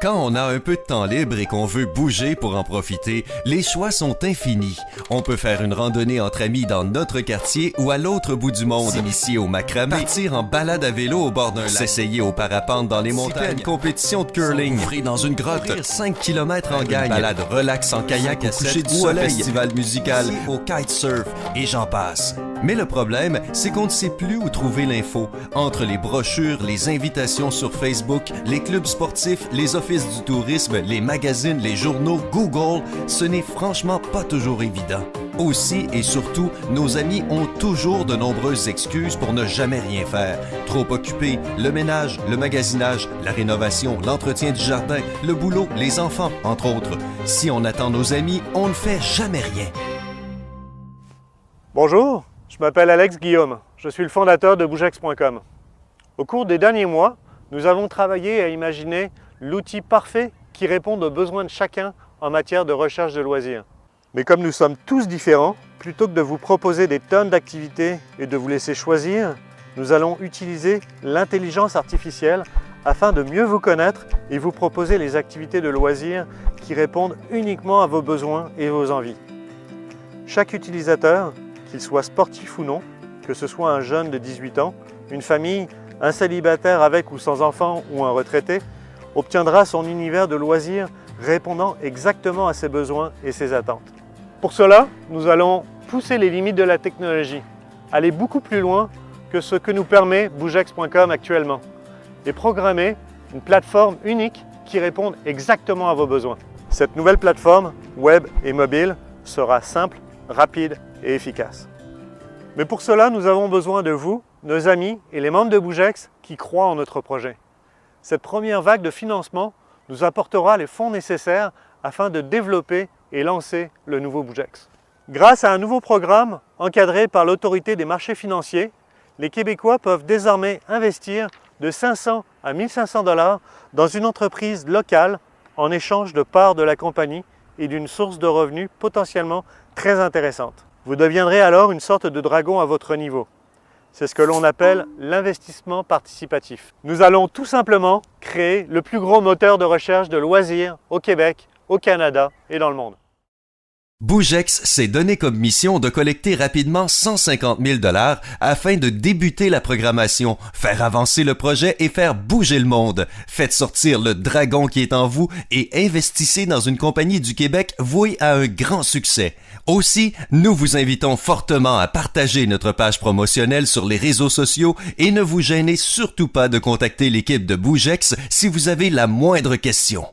Quand on a un peu de temps libre et qu'on veut bouger pour en profiter, les choix sont infinis. On peut faire une randonnée entre amis dans notre quartier ou à l'autre bout du monde, s'initier au macramé, partir en balade à vélo au bord d'un lac, s'essayer au parapente dans les montagnes, une compétition de curling, s'engouffrer dans une grotte, 5 km en gagne, une balade relax en kayak à coucher du soleil, un festival musical, au kitesurf, et j'en passe. Mais le problème, c'est qu'on ne sait plus où trouver l'info. Entre les brochures, les invitations sur Facebook, les clubs sportifs, les offices du tourisme, les magazines, les journaux, Google, ce n'est franchement pas toujours évident. Aussi et surtout, nos amis ont toujours de nombreuses excuses pour ne jamais rien faire. Trop occupés, le ménage, le magasinage, la rénovation, l'entretien du jardin, le boulot, les enfants, entre autres. Si on attend nos amis, on ne fait jamais rien. Bonjour, je m'appelle Alex Guillaume. Je suis le fondateur de Bougex.com. Au cours des derniers mois, nous avons travaillé à imaginer l'outil parfait qui réponde aux besoins de chacun en matière de recherche de loisirs. Mais comme nous sommes tous différents, plutôt que de vous proposer des tonnes d'activités et de vous laisser choisir, nous allons utiliser l'intelligence artificielle afin de mieux vous connaître et vous proposer les activités de loisirs qui répondent uniquement à vos besoins et vos envies. Chaque utilisateur, qu'il soit sportif ou non, que ce soit un jeune de 18 ans, une famille, un célibataire avec ou sans enfant ou un retraité, obtiendra son univers de loisirs répondant exactement à ses besoins et ses attentes. Pour cela, nous allons pousser les limites de la technologie, aller beaucoup plus loin que ce que nous permet Bougex.com actuellement et programmer une plateforme unique qui réponde exactement à vos besoins. Cette nouvelle plateforme, web et mobile, sera simple, rapide et efficace. Mais pour cela, nous avons besoin de vous, nos amis et les membres de Bougex qui croient en notre projet. Cette première vague de financement nous apportera les fonds nécessaires afin de développer et lancer le nouveau Bougex. Grâce à un nouveau programme encadré par l'autorité des marchés financiers, les Québécois peuvent désormais investir de 500 à 1500 $ dans une entreprise locale en échange de parts de la compagnie et d'une source de revenus potentiellement très intéressante. Vous deviendrez alors une sorte de dragon à votre niveau. C'est ce que l'on appelle l'investissement participatif. Nous allons tout simplement créer le plus gros moteur de recherche de loisirs au Québec, au Canada et dans le monde. Bougex s'est donné comme mission de collecter rapidement 150 000 $ afin de débuter la programmation, faire avancer le projet et faire bouger le monde. Faites sortir le dragon qui est en vous et investissez dans une compagnie du Québec vouée à un grand succès. Aussi, nous vous invitons fortement à partager notre page promotionnelle sur les réseaux sociaux et ne vous gênez surtout pas de contacter l'équipe de Bougex si vous avez la moindre question.